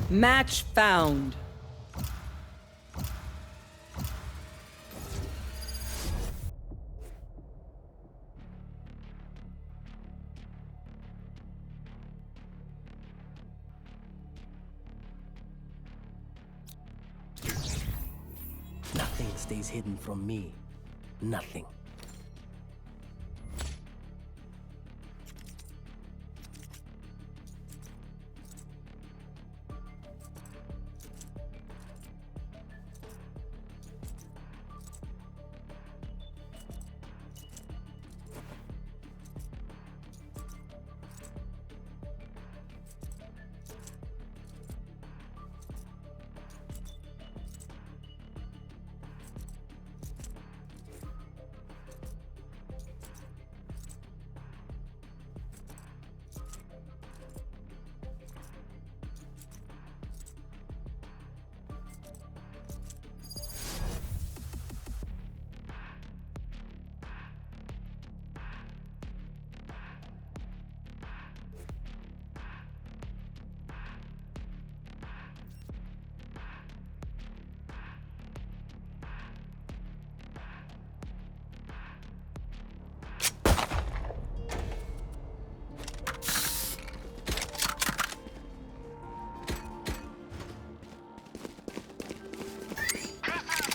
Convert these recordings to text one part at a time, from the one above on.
Match found. Nothing stays hidden from me. Nothing.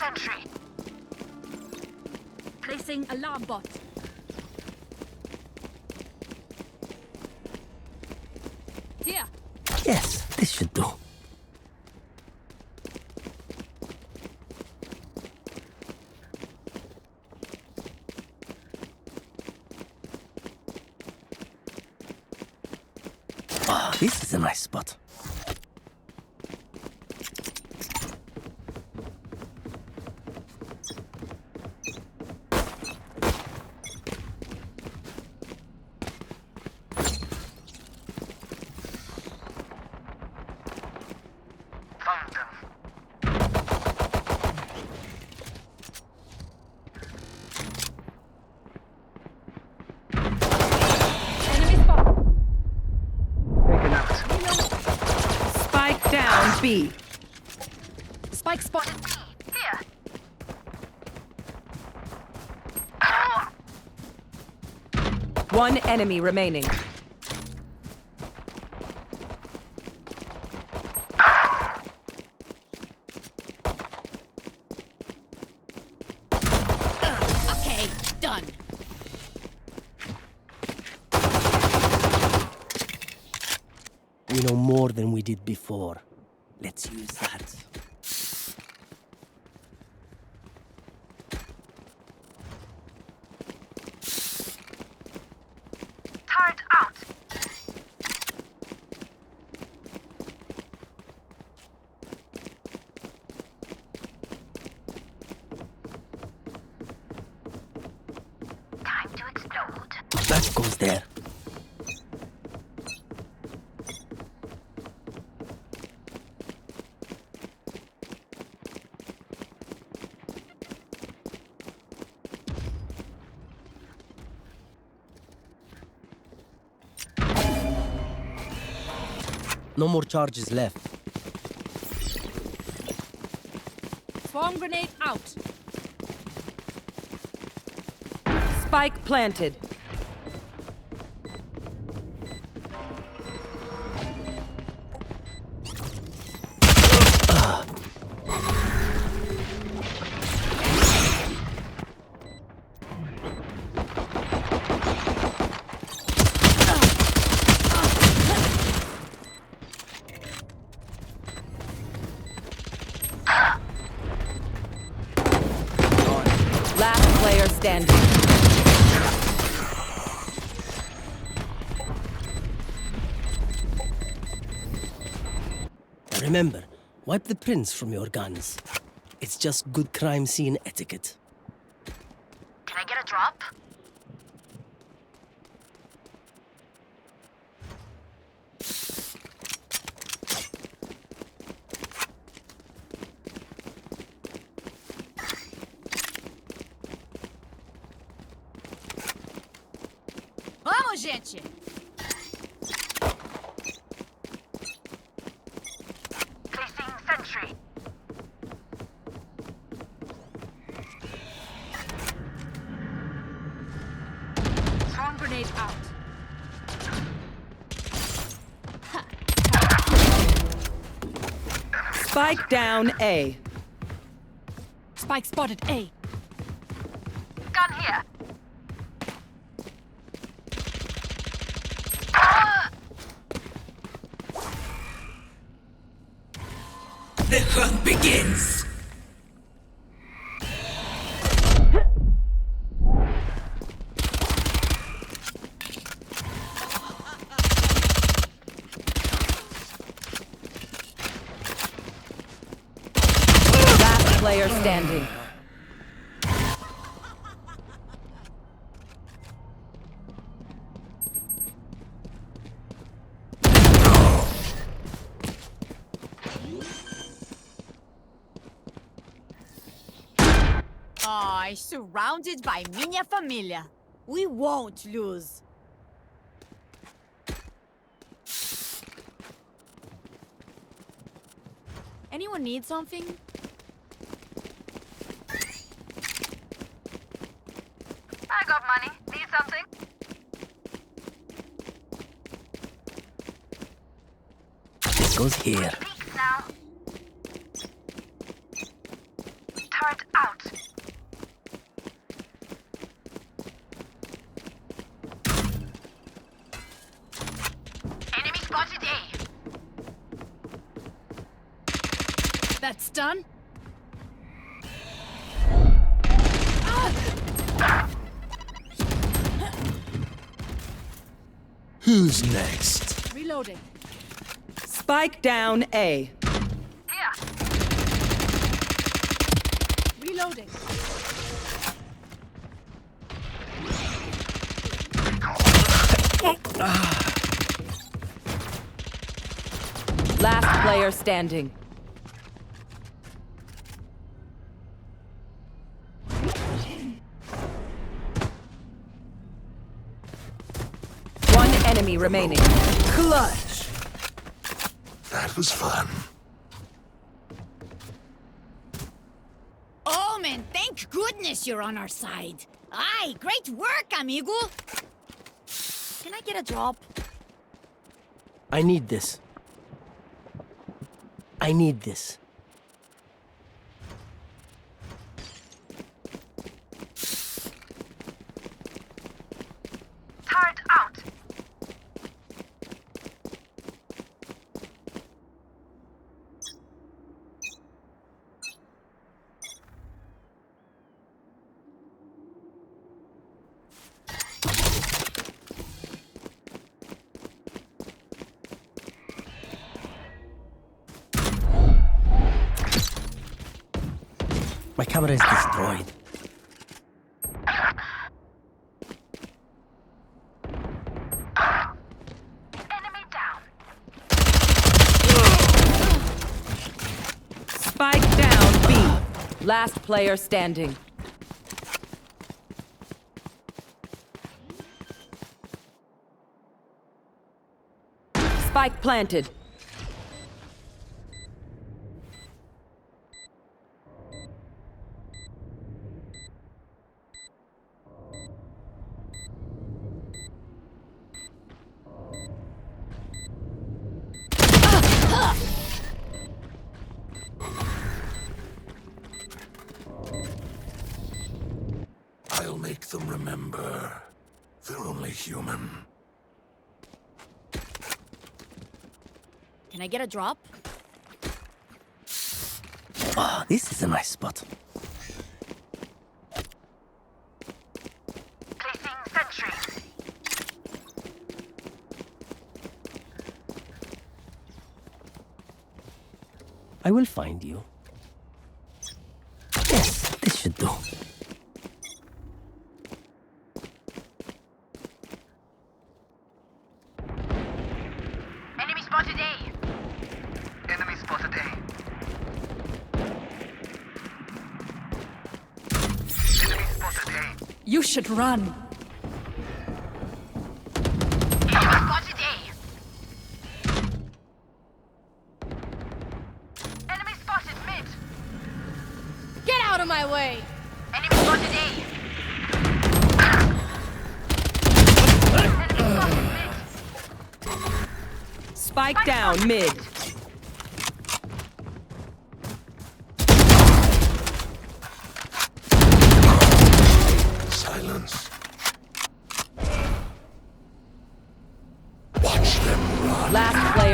Sentry. Placing alarm bot. Here. Yes, this should do. Ah, this is a nice spot. Spike down B. Spike spotted B. Here. One enemy remaining. Okay, done. We know more than we did before. Let's use that. Turret out. Time to explode. That goes there. No more charges left. Swarm grenade out. Spike planted. Last player standing. Remember, wipe the prints from your guns. It's just good crime scene etiquette. Can I get a drop? Vamos, gente! Spike down A. Spike spotted A. Gun here. The hunt begins! Last player standing. Oh, surrounded by minha família. We won't lose. Anyone need something? I got money. Need something? This goes here. Peeks now. Turret out. Enemy spotted A. That's done. Who's next? Reloading. Spike down A. Here. Reloading. Last player standing. One enemy remaining. Clutch. That was fun. Oh, man, thank goodness you're on our side. Aye, great work, amigo. Can I get a drop? I need this. I need this. Turret out. My camera is destroyed. Enemy down. Spike down B. Last player standing. Spike planted. I'll make them remember. They're only human. Can I get a drop? Ah, this is a nice spot. Placing sentry. I will find you. Yes, this should do. Enemy spotted A. Enemy spotted A. Enemy spotted A. You should run. Enemy spotted A. Enemy spotted mid. Get out of my way! Enemy spotted A. Enemy spotted mid. Spike down mid.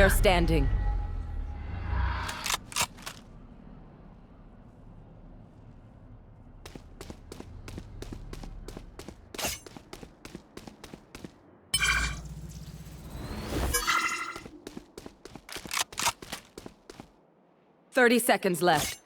player standing. Thirty seconds left.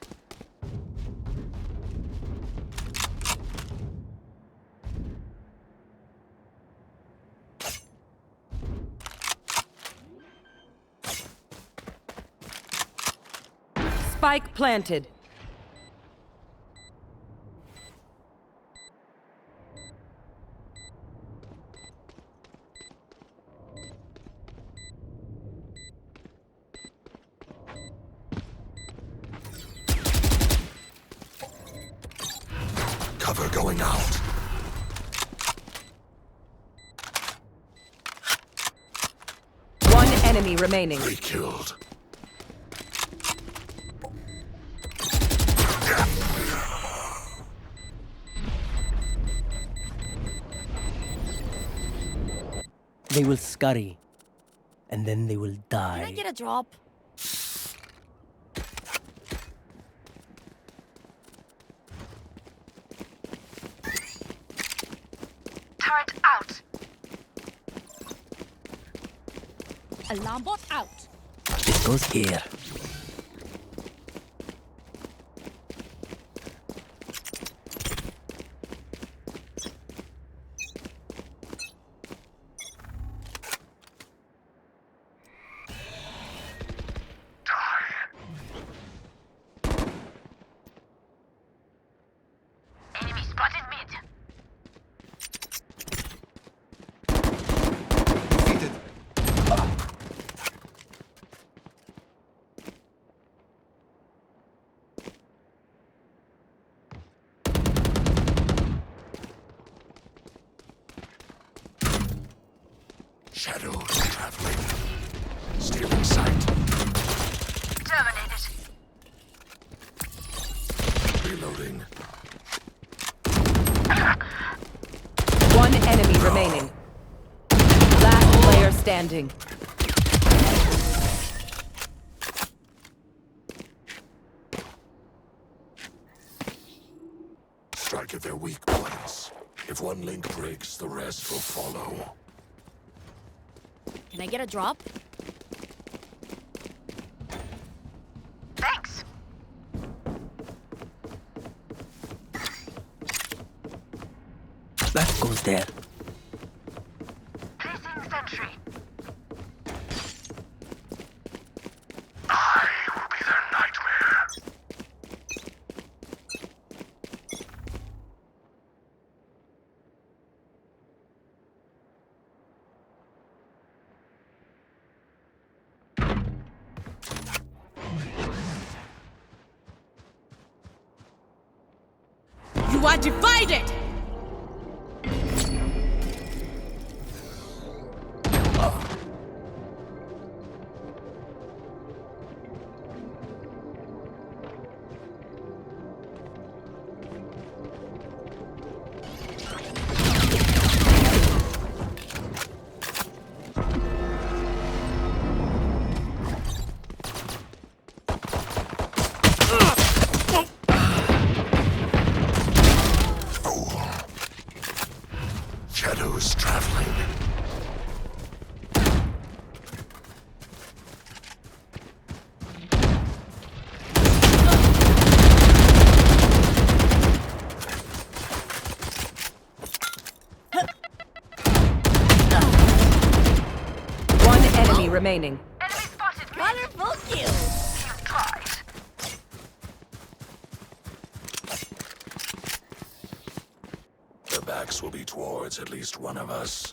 Spike planted. Cover going out. One enemy remaining. 3 killed. They will scurry, and then they will die. Can I get a drop? Turret out. Alarm bot out. This goes here. Enemy spotted mid. Defeated. Shadows traveling. Stealing sight. Terminated. Reloading. One enemy remaining. Last player standing. Strike at their weak points. If one link breaks, the rest will follow. Can I get a drop? Thanks. That goes there. Placing sentry. I will be their nightmare. You are divided! Shadows traveling. One enemy remaining. Enemy spotted mid. Colorful kill! You tried. Their backs will be towards at least one of us.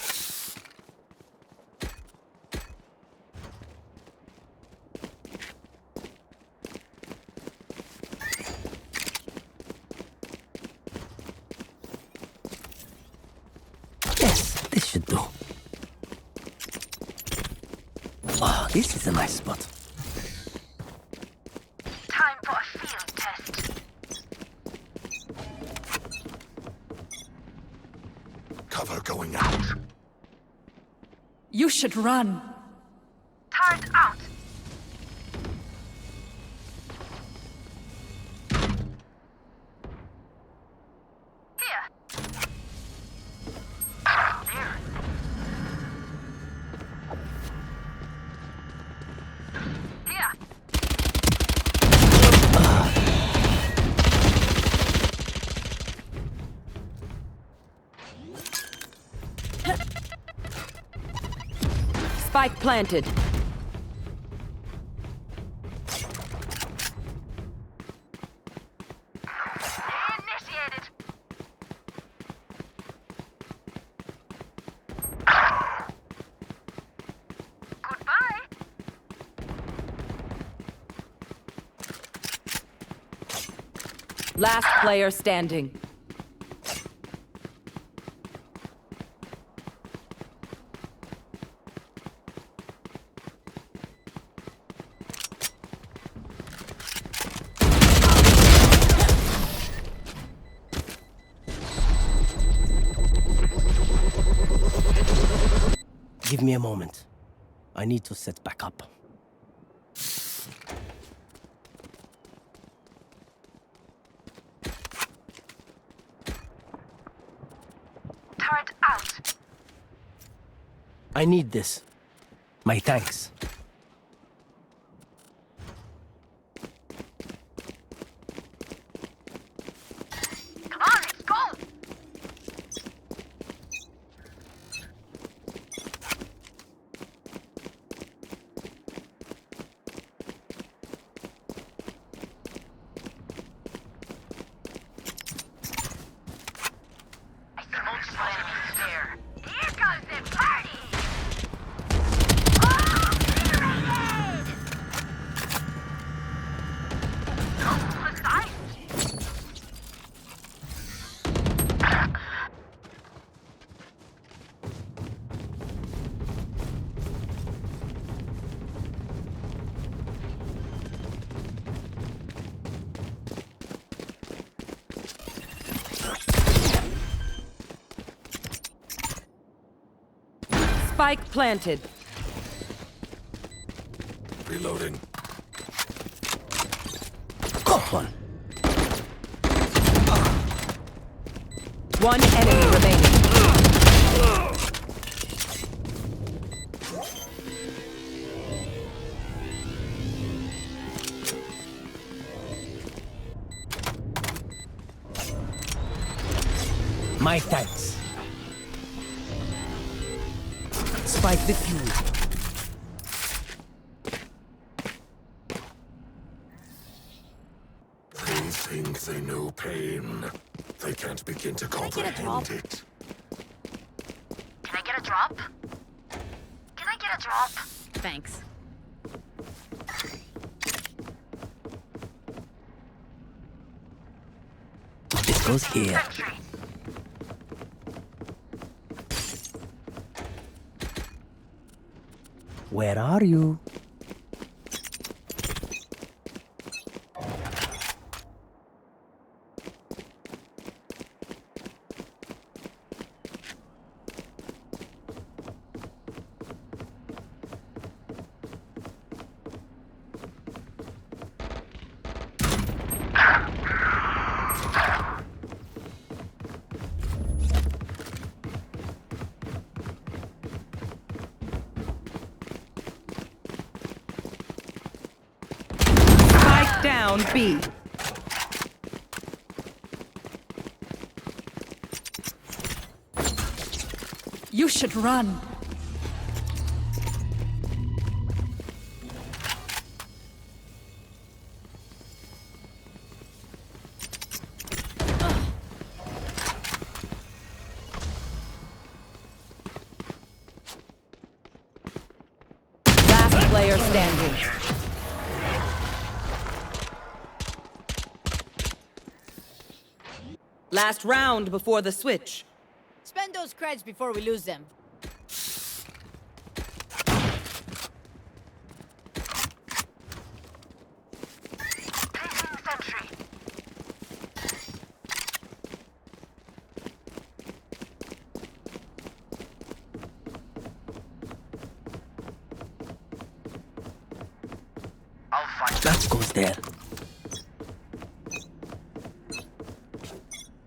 Yes, this should do. Oh, this is a nice spot. Time for a field test. Cover going out. You should run. Turret out. Spike planted. Initiated. Goodbye. Last player standing. Give me a moment. I need to set back up. Turret out. I need this. My thanks. Come on, let's go. I see multiple enemies there. Here comes the party. Oh, liberated! Oh, precise. Spike planted. Reloading. Got one. One enemy remaining. My thanks. Spike defused. They think they know pain. They can't begin to I get a drop? comprehend it. Can I get a drop? Can I get a drop? Thanks. This goes here. Sentry. Where are you? Spike down B. You should run. Last player standing. Last round before the switch. Spend those creds before we lose them. Placing sentry. I'll find That goes there.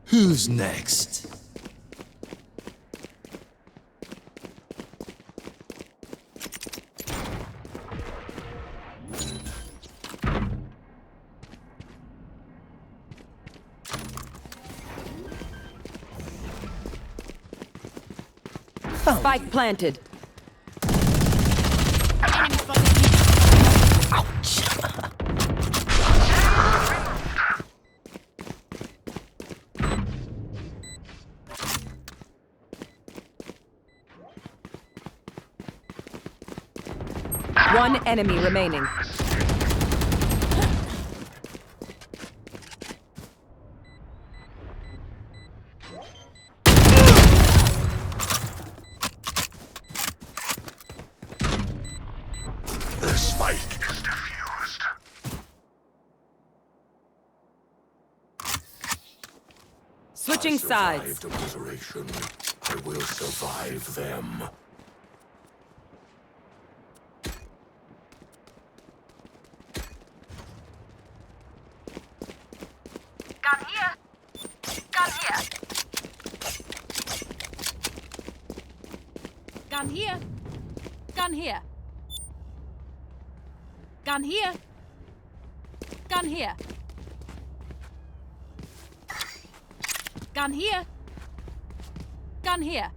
Who's next? Spike planted. One enemy remaining. The spike is defused. Switching I sides. survived obliteration. I will survive them. Gun here. Gun here. Gun here. Gun here. Gun here. Gun here. Gun here. Gun here.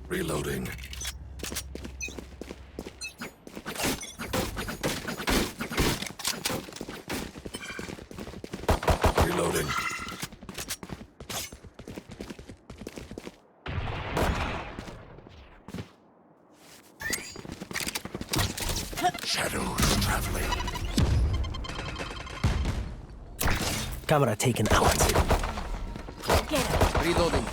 Reloading. Reloading. Shadows traveling. Camera taken out. Get him. Reloading.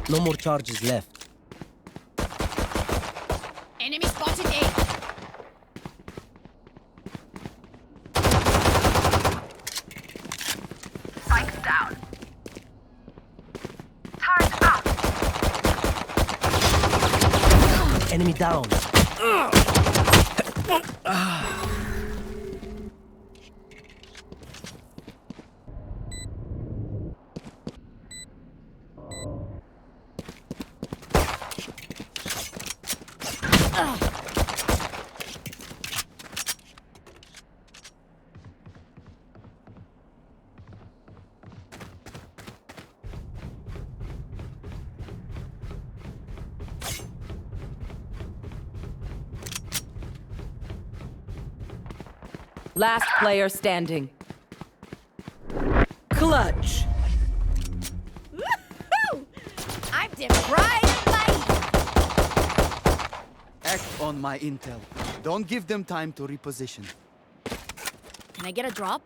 No more charges left. Enemy spotted A. Spike's down. Turret out. Enemy down. Last player standing. Clutch. Woohoo! I'm deprived life. Act on my intel. Don't give them time to reposition. Can I get a drop?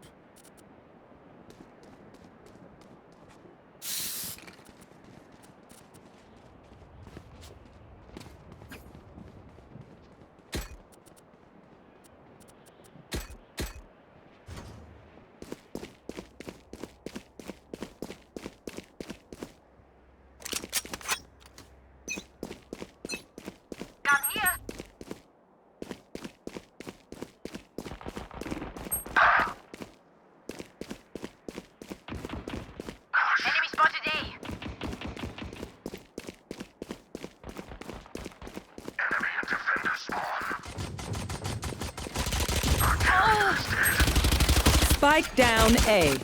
Gun here. Enemy spotted A. Enemy and defender spawn. Spike down A.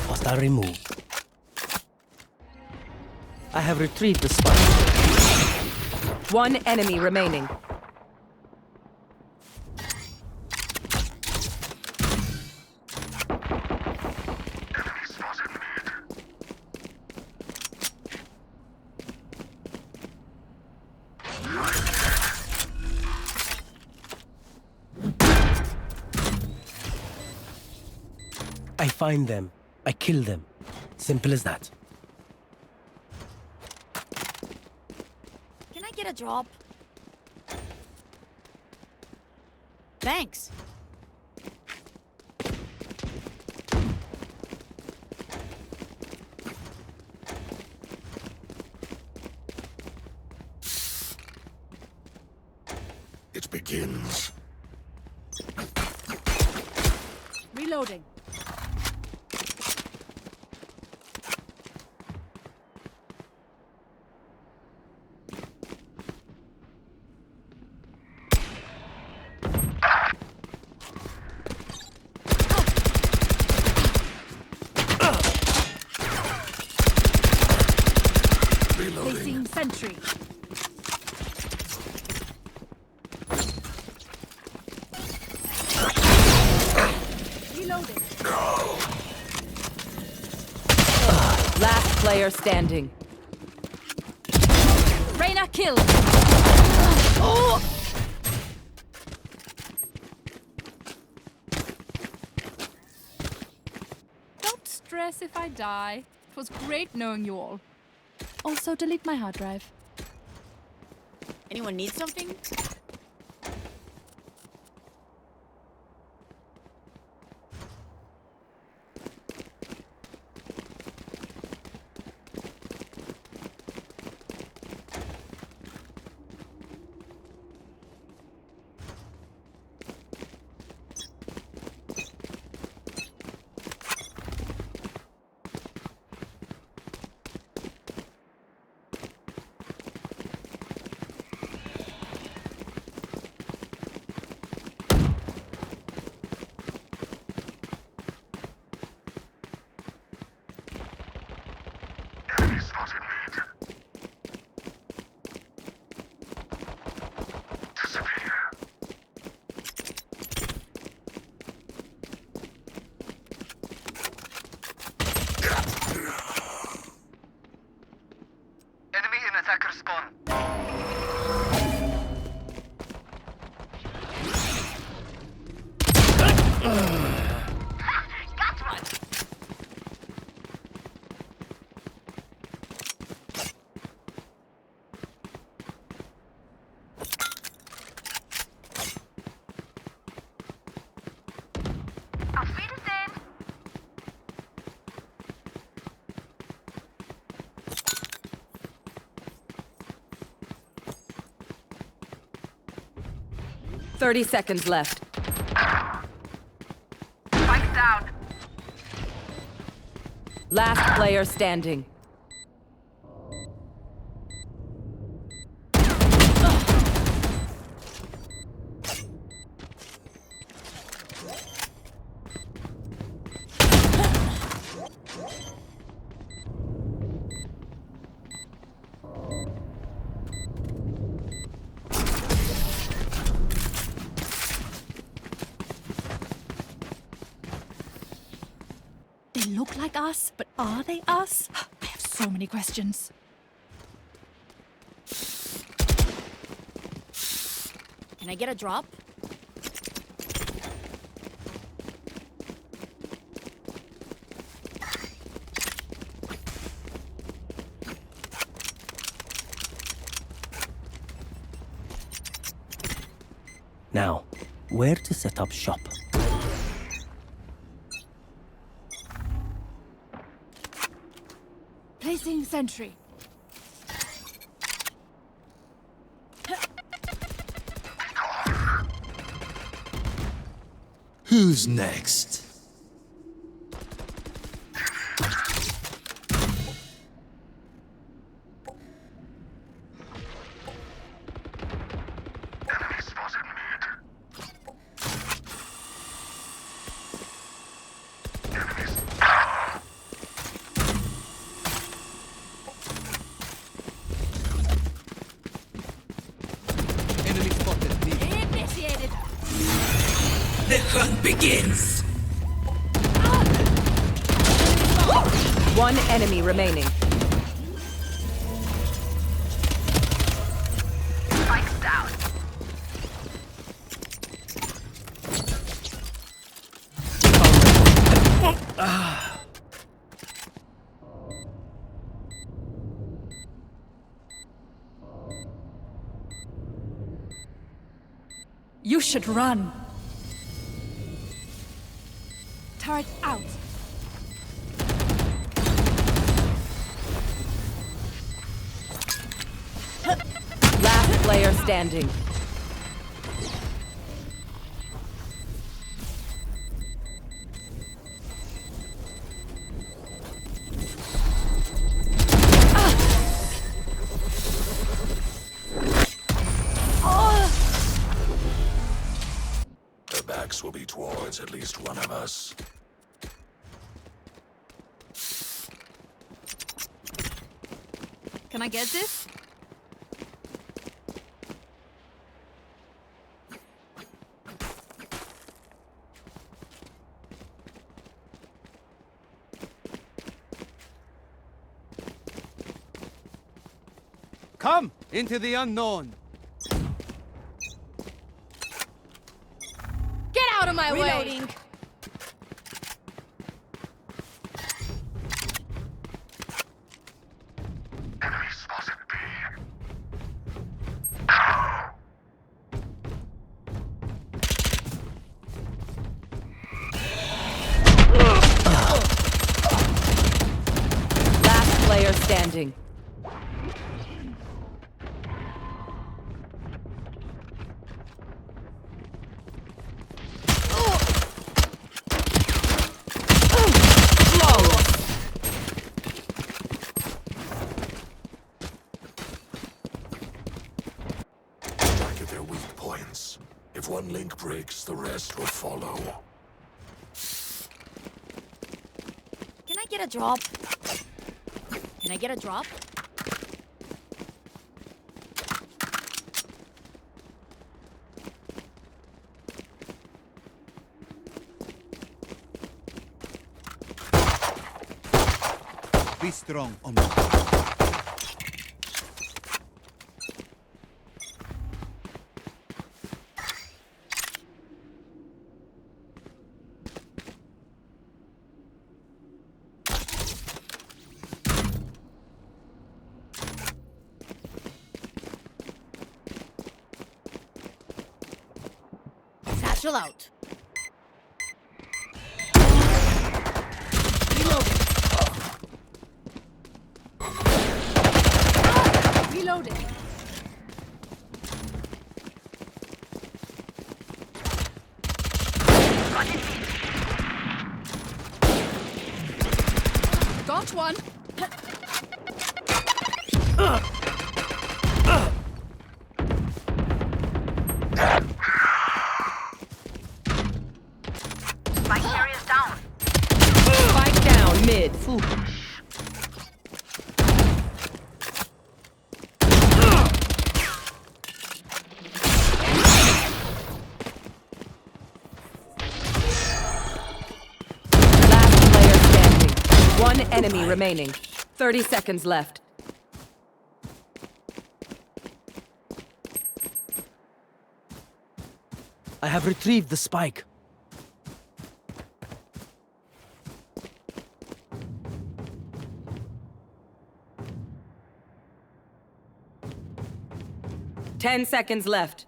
Hostile removed. I have retrieved the spike. One enemy remaining. Enemy spotted mid. I find them. I kill them. Simple as that. Can I get a drop? Thanks. It begins. Reloading. sentry. Reloading. Last player standing. Reyna killed. Don't stress if I die. It was great knowing you all. Also, delete my hard drive. Anyone need something? Enemy spotted mid. Disappear. Enemy in attacker spawn. Got one. Auf Wiedersehen. 30 seconds left. Spike down. Last player standing. They look like us, but are they us? I have so many questions. Can I get a drop? Now, where to set up shop? Placing sentry. Who's next? Enemy spotted mid. Enemies. Enemy spotted. B. Initiated. The hunt begins! One enemy remaining. Spike's down. You should run. Turret out. Last player standing. Their backs will be towards at least one of us. Can I get this? Come into the unknown. Get out of my way! Reloading. Enemy spotted B. Last player standing. Flawless. Target their weak points. If one link breaks, the rest will follow. Can I get a drop? Can I get a drop? Be strong, Omi. Satchel out. Reloading. Got one. Spike carrier's down. Spike down mid. Last player standing. One enemy remaining. 30 seconds left. I have retrieved the spike. Ten seconds left.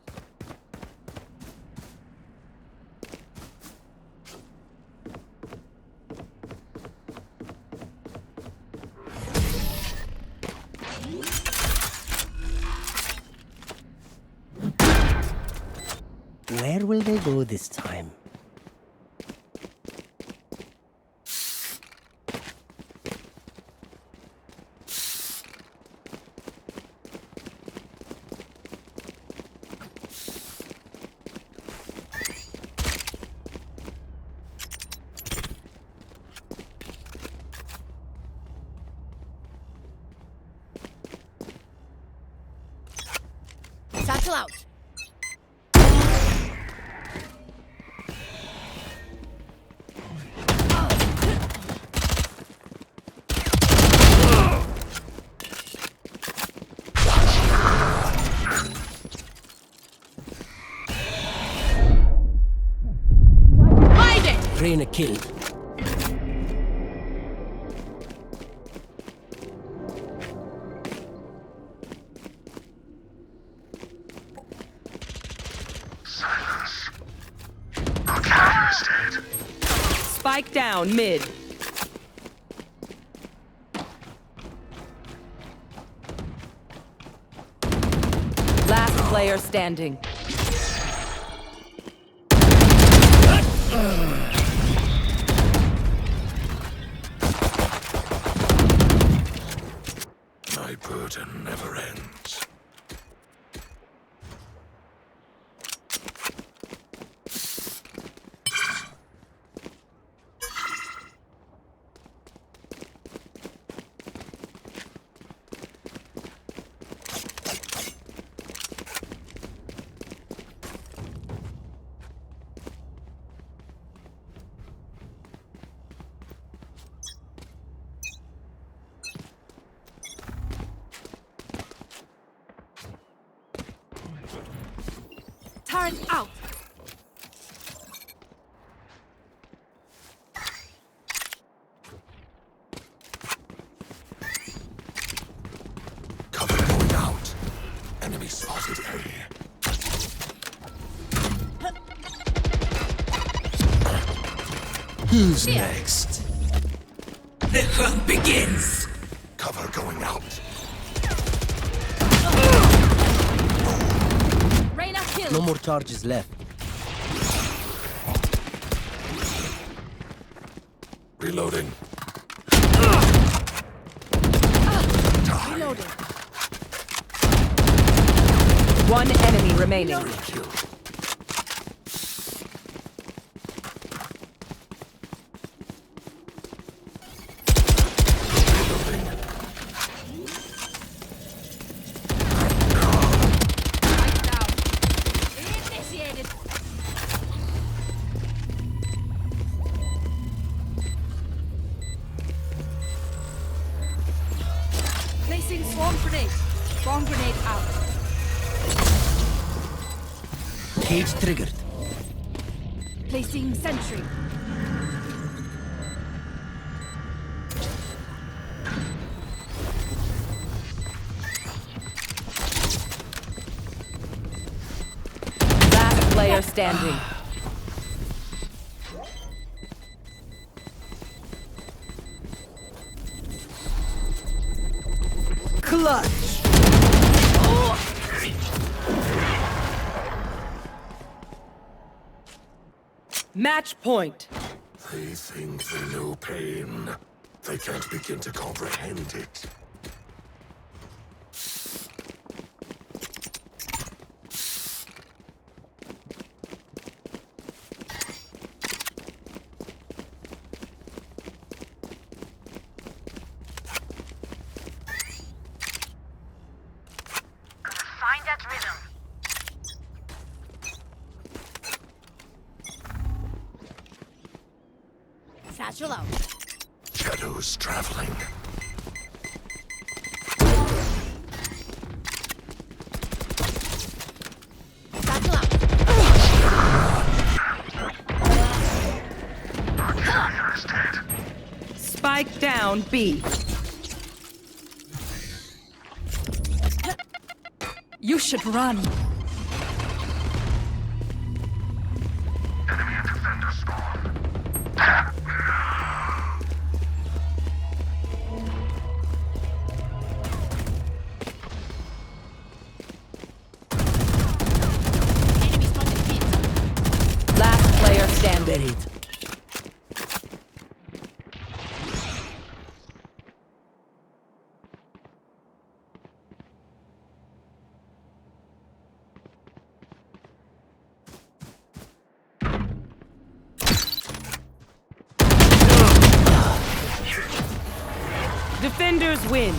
Where will they go this time? Satchel out. Reyna killed. Silence. Our carrier is dead. Spike down mid. Last player standing. My burden never ends. Turret out. Cover going out. Enemy spotted A. Who's next? The hunt begins! Cover going out. Reyna kill. No more charges left. Reloading. Reloading. One enemy remaining. Kill. Right down. Initiated. Placing swarm grenade. Swarm grenade out. Cage triggered. Placing sentry. Last player standing. Clutch. Match point. They think they know pain. They can't begin to comprehend it. Find that rhythm. Satchel out. Shadows traveling. Satchel out. Spike down B. You should run. Enemy spotted mid. Last player standing. Buried. Defenders win.